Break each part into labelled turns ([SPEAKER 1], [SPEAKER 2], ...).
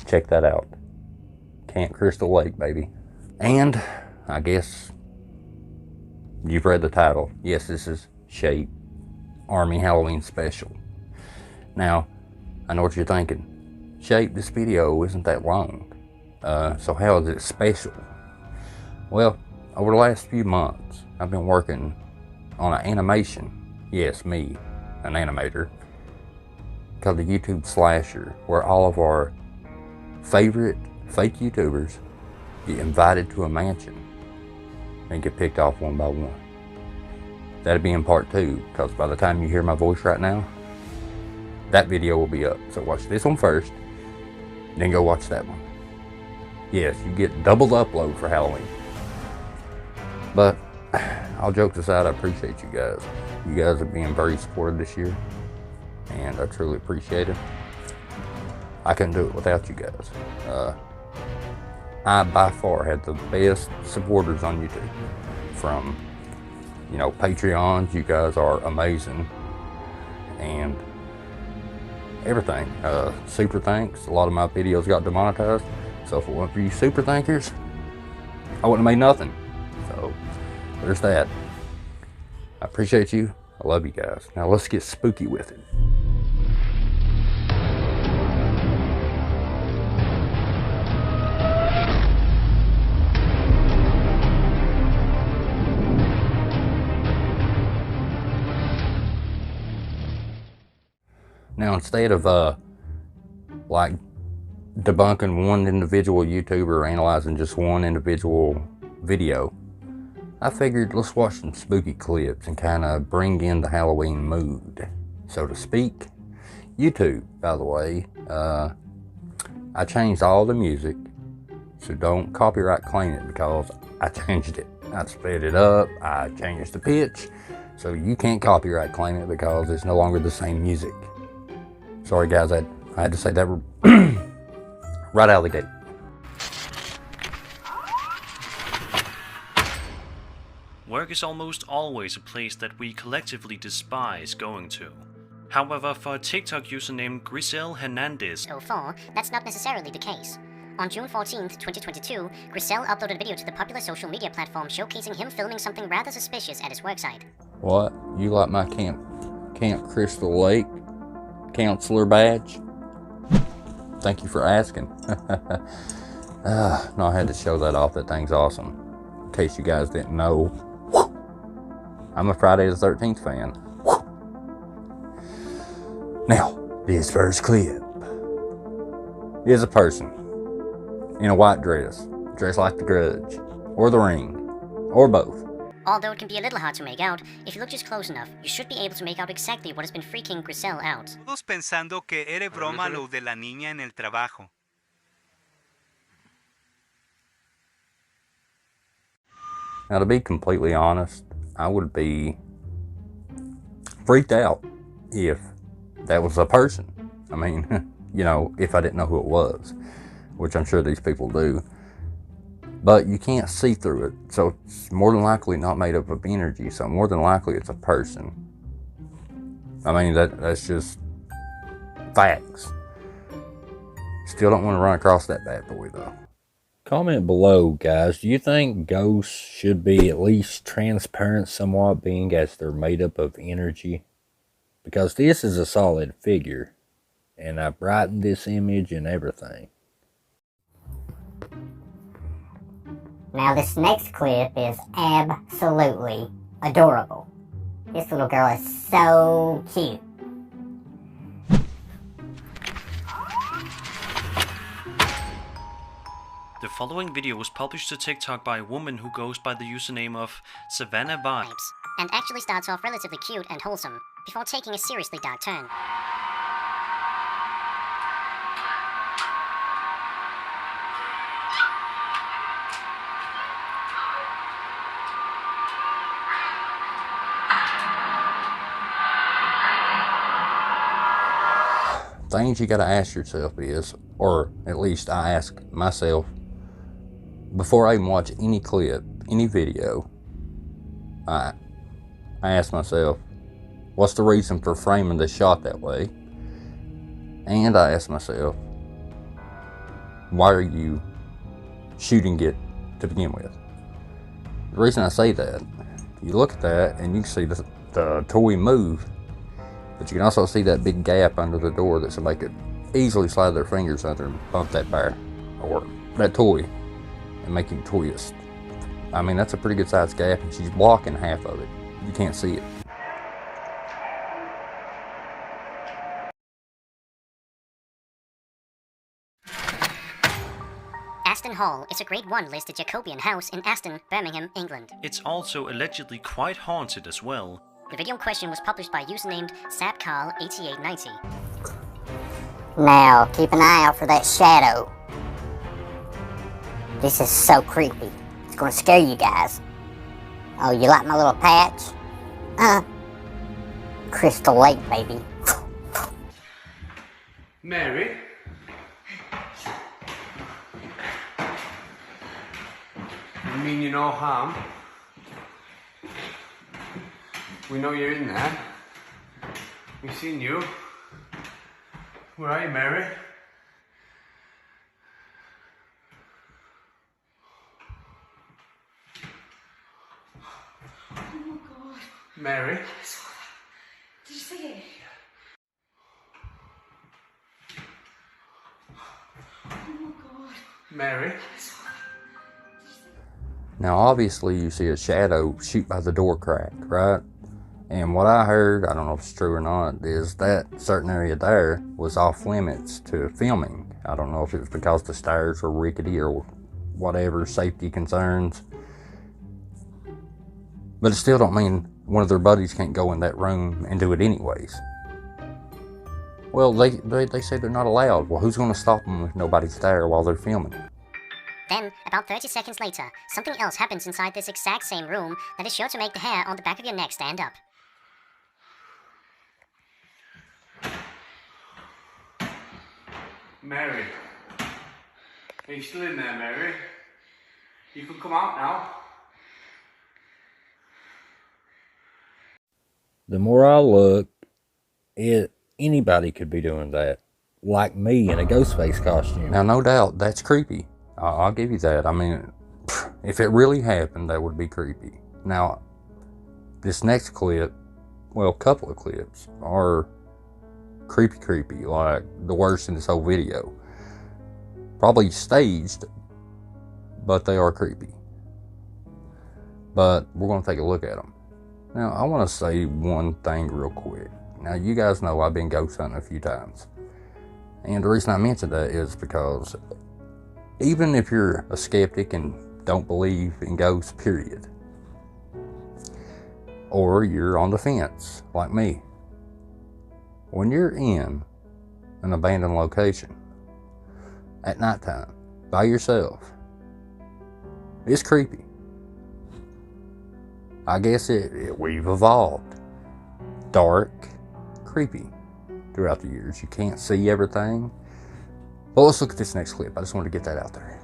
[SPEAKER 1] check that out. Camp Crystal Lake, baby. And I guess you've read the title. Yes, this is Shape Army Halloween Special. Now, I know what you're thinking. Shape, this video isn't that long. So how is it special? Well, over the last few months, I've been working on an animation. Yes, me, an animator, called the YouTube Slasher, where all of our favorite fake YouTubers get invited to a mansion and get picked off one by one. That'll be in part 2, because by the time you hear my voice right now, that video will be up. So watch this one first, then go watch that one. Yes, you get double upload for Halloween. But all jokes aside, I appreciate you guys. You guys have been very supportive this year, and I truly appreciate it. I couldn't do it without you guys. I by far had the best supporters on YouTube. From, you know, Patreons, you guys are amazing, and everything. Super thanks. A lot of my videos got demonetized, so if it weren't for you super thankers, I wouldn't have made nothing. So there's that. I appreciate you. I love you guys. Now let's get spooky with it. Now, instead of like debunking one individual YouTuber or analyzing just one individual video, I figured let's watch some spooky clips and kind of bring in the Halloween mood, so to speak. YouTube, by the way, I changed all the music, so don't copyright claim it, because I changed it. I sped it up, I changed the pitch, so you can't copyright claim it because it's no longer the same music. Sorry guys, I had to say that right out of the gate.
[SPEAKER 2] Work is almost always a place that we collectively despise going to. However, for a TikTok user named Griselle Hernandez,
[SPEAKER 3] 04, that's not necessarily the case. On June 14th, 2022, Griselle uploaded a video to the popular social media platform showcasing him filming something rather suspicious at his worksite.
[SPEAKER 1] What? You like my Camp Crystal Lake counselor badge? Thank you for asking. No, I had to show that off. That thing's awesome. In case you guys didn't know, I'm a Friday the 13th fan. Now, this first clip is a person in a white dress, dressed like the Grudge, or the Ring, or both.
[SPEAKER 3] Although it can be a little hard to make out, if you look just close enough, you should be able to make out exactly what has been freaking Griselle out.
[SPEAKER 4] Todos pensando que era broma lo de la niña en el trabajo.
[SPEAKER 1] Now, to be completely honest, I would be freaked out if that was a person. I mean, you know, if I didn't know who it was, which I'm sure these people do. But you can't see through it, so it's more than likely not made up of energy, so more than likely it's a person. I mean, that's just facts. Still don't want to run across that bad boy, though. Comment below, guys. Do you think ghosts should be at least transparent somewhat, being as they're made up of energy? Because this is a solid figure, and I brightened this image and everything.
[SPEAKER 5] Now this next clip is absolutely adorable. This little girl is so cute.
[SPEAKER 2] the following video was published to TikTok by a woman who goes by the username of Savannah Vibes,
[SPEAKER 3] and actually starts off relatively cute and wholesome, before taking a seriously dark turn.
[SPEAKER 1] Things you gotta ask yourself is, or at least I ask myself, before I even watch any clip, any video, I ask myself, what's the reason for framing the shot that way? And I ask myself, why are you shooting it to begin with? The reason I say that, you look at that and you can see the toy move, but you can also see that big gap under the door that somebody could easily slide their fingers under and bump that bear or that toy and make him twist. I mean, that's a pretty good sized gap, and she's blocking half of it. You can't see it.
[SPEAKER 3] Aston Hall is a Grade 1 listed Jacobean house in Aston, Birmingham, England.
[SPEAKER 2] It's also allegedly quite haunted as well.
[SPEAKER 3] The video in question was published by a user named SapCarl8890.
[SPEAKER 5] Now, keep an eye out for that shadow. This is so creepy. It's gonna scare you guys. Oh, you like my little patch? Crystal Lake, baby.
[SPEAKER 6] Mary? I mean you no harm. We know you're in there. We've seen you. Where are you, Mary?
[SPEAKER 7] Oh my God.
[SPEAKER 6] Mary?
[SPEAKER 7] I saw that. Did you see it? Oh my God.
[SPEAKER 6] Mary?
[SPEAKER 7] I saw that. Did you see it?
[SPEAKER 1] Now, obviously, you see a shadow shoot by the door crack, right? And what I heard, I don't know if it's true or not, is that certain area there was off limits to filming. I don't know if it was because the stairs were rickety or whatever, safety concerns. But it still don't mean one of their buddies can't go in that room and do it anyways. Well, they say they're not allowed. Well, who's going to stop them if nobody's there while they're filming?
[SPEAKER 3] Then, about 30 seconds later, something else happens inside this exact same room that is sure to make the hair on the back of your neck stand up.
[SPEAKER 6] Mary? Are you still in there, Mary? You can come out now.
[SPEAKER 1] The more I look, anybody could be doing that. Like me in a ghost face costume. Now, no doubt, that's creepy. I'll give you that. I mean, if it really happened, that would be creepy. Now, this next clip, well, couple of clips, are creepy, like the worst in this whole video. Probably staged, but they are creepy. But we're going to take a look at them. Now, I want to say one thing real quick. Now, you guys know I've been ghost hunting a few times. And the reason I mention that is because even if you're a skeptic and don't believe in ghosts, period, or you're on the fence, like me, when you're in an abandoned location at nighttime by yourself, it's creepy. I guess we've evolved. Dark, creepy throughout the years. You can't see everything. Well, let's look at this next clip. I just wanted to get that out there.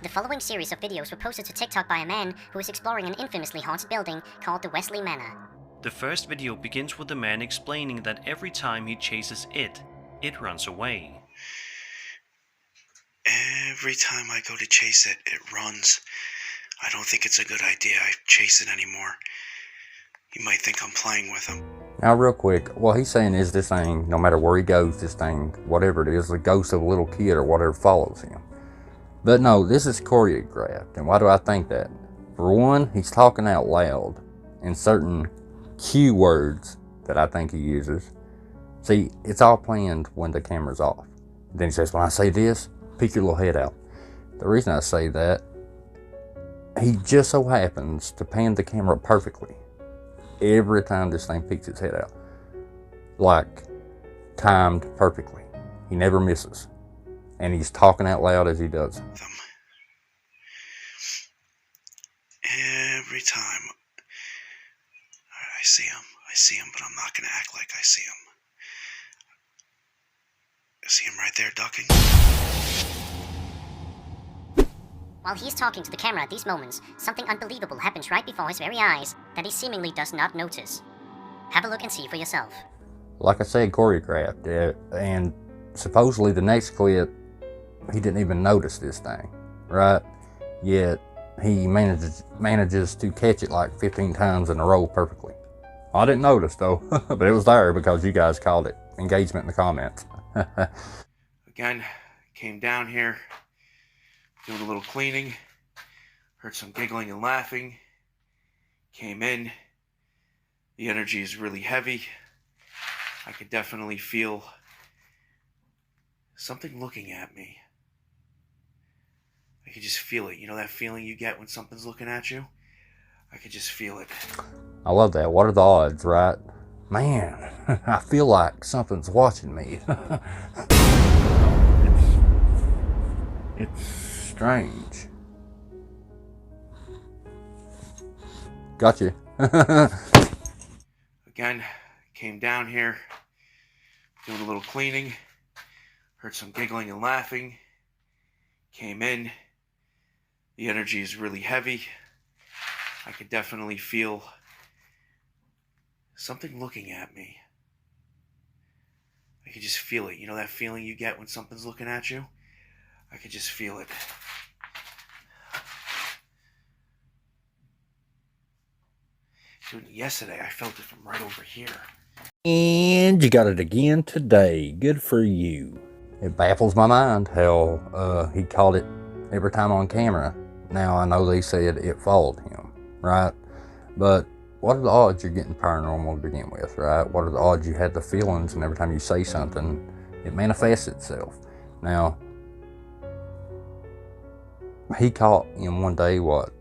[SPEAKER 3] The following series of videos were posted to TikTok by a man who is exploring an infamously haunted building called the Wesley Manor.
[SPEAKER 2] The first video begins with the man explaining that every time he chases it runs away.
[SPEAKER 8] Every time I go to chase it, it runs. I don't think it's a good idea I chase it anymore. You might think I'm playing with him.
[SPEAKER 1] Now, real quick, what he's saying is this thing, no matter where he goes, this thing, whatever it is, the ghost of a little kid or whatever follows him. But no, this is choreographed. And why do I think that? For one, he's talking out loud in certain cue words that I think he uses. See, it's all planned when the camera's off. Then he says, when I say this, peek your little head out. The reason I say that, he just so happens to pan the camera perfectly every time this thing peeks its head out. Like, timed perfectly. He never misses. And he's talking out loud as he does.
[SPEAKER 8] Every time I see him, but I'm not going to act like I see him. I see him right there ducking.
[SPEAKER 3] While he's talking to the camera at these moments, something unbelievable happens right before his very eyes that he seemingly does not notice. Have a look and see for yourself.
[SPEAKER 1] Like I said, choreographed. And supposedly the next clip he didn't even notice this thing, right? Yet he manages to catch it like 15 times in a row perfectly. I didn't notice though, but it was there because you guys called it. Engagement in the comments.
[SPEAKER 8] Again, came down here, doing a little cleaning, heard some giggling and laughing, came in. The energy is really heavy. I could definitely feel something looking at me. I could just feel it. You know that feeling you get when something's looking at you? I could just feel it.
[SPEAKER 1] I love that. What are the odds, right? Man, I feel like something's watching me. It's strange. Got you.
[SPEAKER 8] Again, came down here, doing a little cleaning, heard some giggling and laughing, came in. The energy is really heavy. I could definitely feel something looking at me. I could just feel it. You know that feeling you get when something's looking at you? I could just feel it. Dude, yesterday I felt it from right over here.
[SPEAKER 1] And you got it again today. Good for you. It baffles my mind how he caught it every time on camera. Now I know they said it followed him, right? But what are the odds you're getting paranormal to begin with, right? What are the odds you had the feelings and every time you say something, it manifests itself? Now, he caught in one day what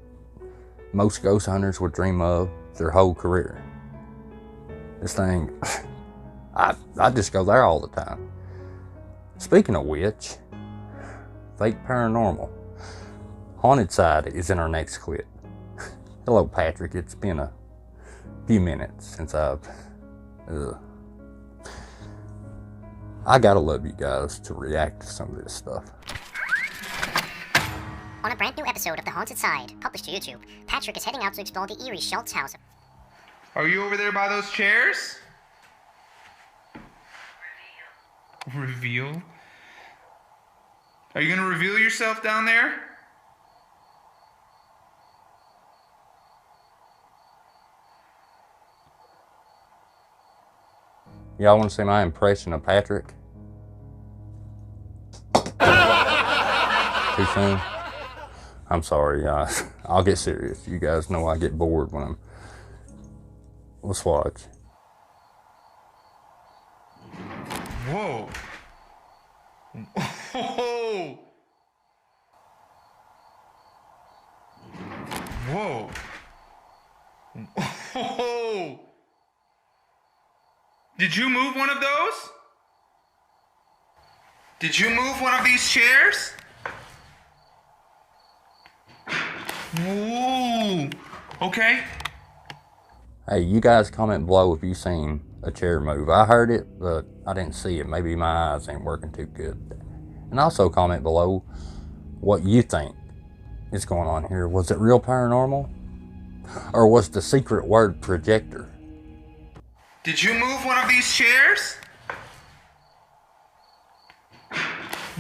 [SPEAKER 1] most ghost hunters would dream of their whole career. This thing, I just go there all the time. Speaking of which, fake paranormal. Haunted side is in our next clip. Hello, Patrick. It's been a few minutes since I gotta love you guys to react to some of this stuff.
[SPEAKER 3] On a brand new episode of The Haunted Side, published to YouTube, Patrick is heading out to explore the Erie Schultz house.
[SPEAKER 4] Are you over there by those chairs? Reveal? Are you gonna reveal yourself down there?
[SPEAKER 1] Y'all want to see my impression of Patrick? Too soon? I'm sorry, guys. I'll get serious. You guys know I get bored when I'm... Let's watch.
[SPEAKER 4] Whoa. Whoa. Whoa. Whoa. Did you move one of those? Did you move one of these chairs? Ooh. Okay.
[SPEAKER 1] Hey, you guys comment below if you seen a chair move. I heard it, but I didn't see it. Maybe my eyes ain't working too good. And also comment below what you think is going on here. Was it real paranormal? Or was the secret word projector?
[SPEAKER 4] Did you move one of these chairs?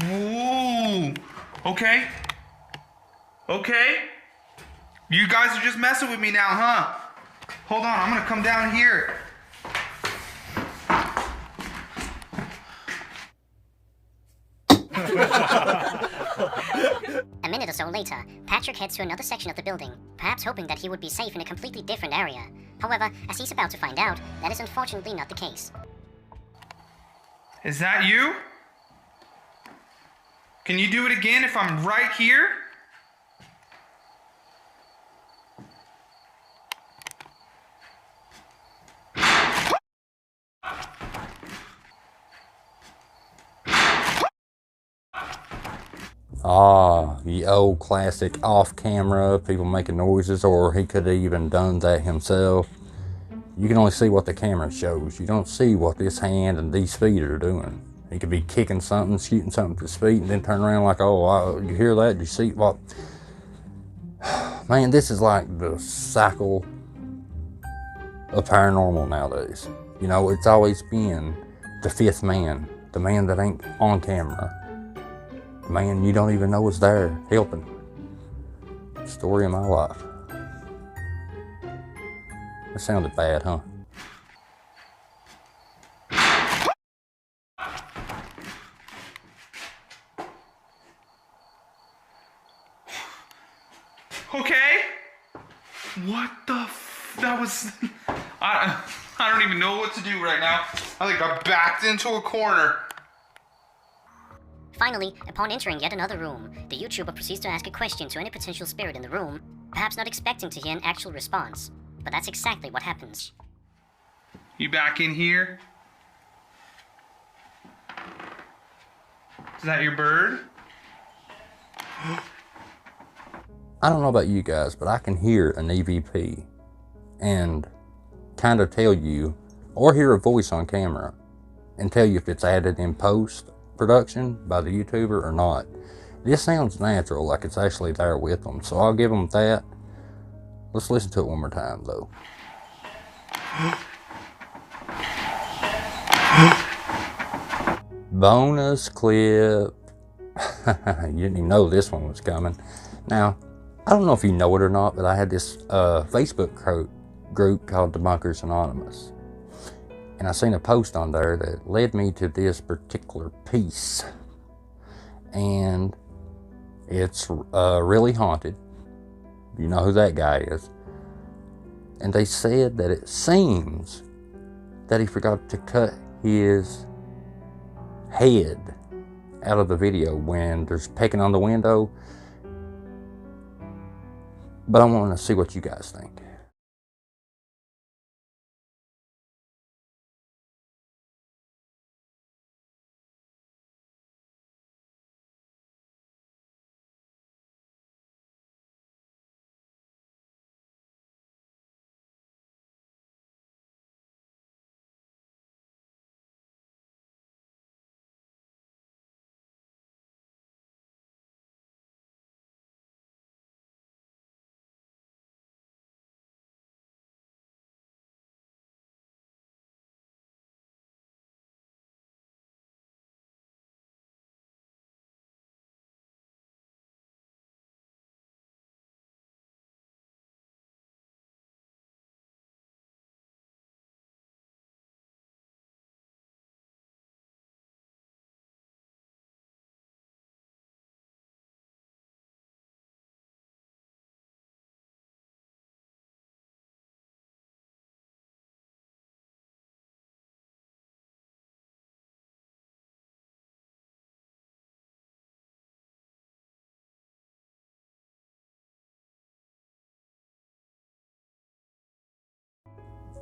[SPEAKER 4] Ooh. Okay. Okay. You guys are just messing with me now, huh? Hold on, I'm gonna come down here.
[SPEAKER 3] A minute or so later, Patrick heads to another section of the building, perhaps hoping that he would be safe in a completely different area. However, as he's about to find out, that is unfortunately not the case.
[SPEAKER 4] Is that you? Can you do it again if I'm right here?
[SPEAKER 1] Ah, the old classic off-camera, people making noises, or he could have even done that himself. You can only see what the camera shows. You don't see what this hand and these feet are doing. He could be kicking something, shooting something to his feet, and then turn around like, oh, wow, you hear that? You see what? Man, this is like the cycle of paranormal nowadays. You know, it's always been the fifth man, the man that ain't on camera. Man you don't even know is there helping. Story of my life. That sounded bad, huh?
[SPEAKER 4] Okay. What the that was... I don't even know what to do right now. I think I backed into a corner.
[SPEAKER 3] Finally, upon entering yet another room, the YouTuber proceeds to ask a question to any potential spirit in the room, perhaps not expecting to hear an actual response. But that's exactly what happens.
[SPEAKER 4] You back in here? Is that your bird?
[SPEAKER 1] I don't know about you guys, but I can hear an EVP and kind of tell you, or hear a voice on camera and tell you if it's added in post production by the YouTuber or not. This sounds natural, like it's actually there with them, so I'll give them that. Let's listen to it one more time though. Bonus clip. You didn't even know this one was coming. Now, I don't know if you know it or not, but I had this Facebook group called Debunkers Anonymous. And I seen a post on there that led me to this particular piece. And it's really haunted. You know who that guy is. And they said that it seems that he forgot to cut his head out of the video when there's pecking on the window. But I want to see what you guys think.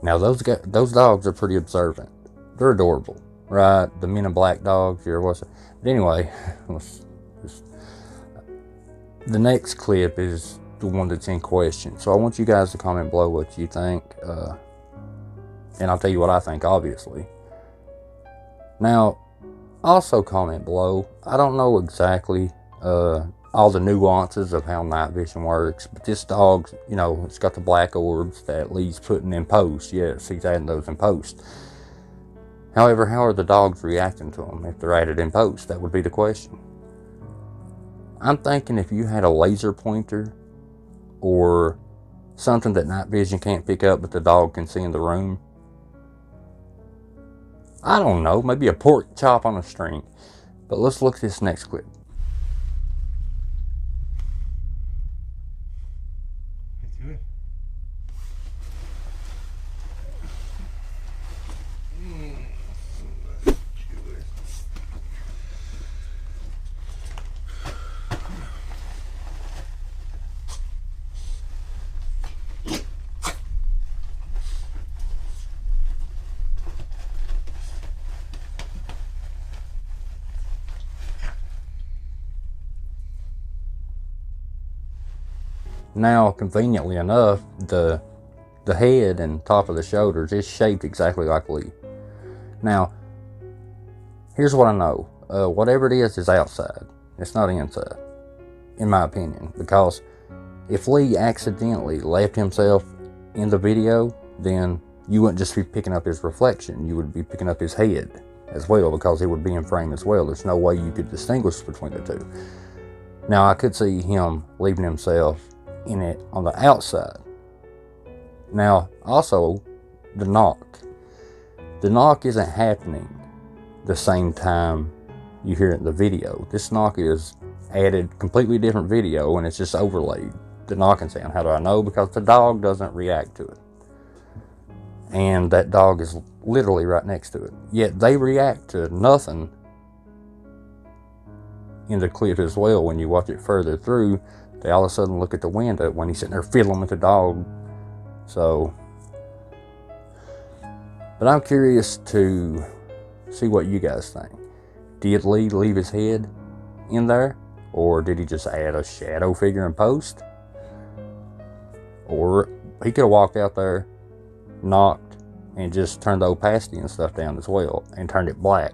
[SPEAKER 1] Now those dogs are pretty observant. They're adorable, right? The Men in Black dogs, you ever watch it? But anyway, the next clip is the one that's in question. So I want you guys to comment below what you think, and I'll tell you what I think, obviously. Now, also comment below. I don't know exactly all the nuances of how night vision works, but this dog, you know, it's got the black orbs that Lee's putting in post. Yes, he's adding those in post. However, how are the dogs reacting to them if they're added in post? That would be the question. I'm thinking if you had a laser pointer or something that night vision can't pick up but the dog can see in the room, I don't know, maybe a pork chop on a string. But let's look at this next clip. Now, conveniently enough, the head and top of the shoulders is shaped exactly like Lee. Now, here's what I know. Whatever it is outside. It's not inside, in my opinion. Because if Lee accidentally left himself in the video, then you wouldn't just be picking up his reflection. You would be picking up his head. as well, because he would be in frame as well. There's no way you could distinguish between the two. Now, I could see him leaving himself in it on the outside. Now, also, the knock. The knock isn't happening the same time you hear it in the video. This knock is added completely different video, and it's just overlaid the knocking sound. How do I know? Because the dog doesn't react to it. And that dog is literally right next to it. Yet they react to nothing in the clip as well. When you watch it further through, they all of a sudden look at the window when he's sitting there fiddling with the dog. So, but I'm curious to see what you guys think. Did Lee leave his head in there? Or did he just add a shadow figure in post? Or he could have walked out there, knocked, and just turned the opacity and stuff down as well, and turned it black.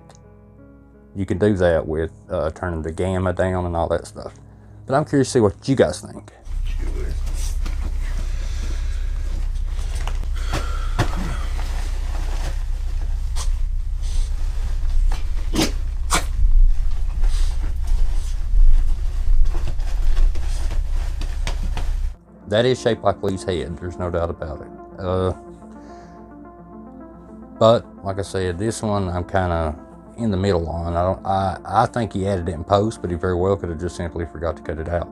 [SPEAKER 1] You can do that with turning the gamma down and all that stuff. But I'm curious to see what you guys think. That is shaped like Lee's head, there's no doubt about it. But like I said, this one I'm kind of in the middle on. I think he added it in post, but he very well could have just simply forgot to cut it out,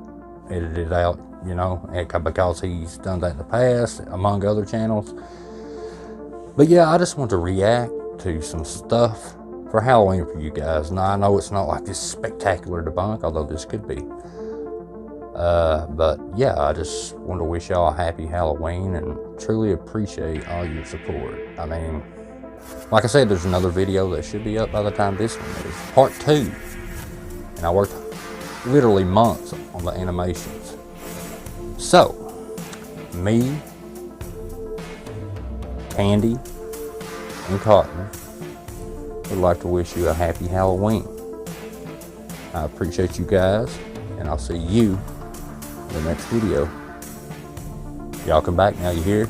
[SPEAKER 1] edit it out, you know, because he's done that in the past, among other channels. But yeah, I just want to react to some stuff for Halloween for you guys. Now, I know it's not like this spectacular debunk, although this could be. But yeah, I just want to wish y'all a happy Halloween and truly appreciate all your support. I mean, like I said, there's another video that should be up by the time this one is, part 2. And I worked literally months on the animations. So, me, Candy, and Cotton would like to wish you a happy Halloween. I appreciate you guys, and I'll see you in the next video. Y'all come back now, you hear?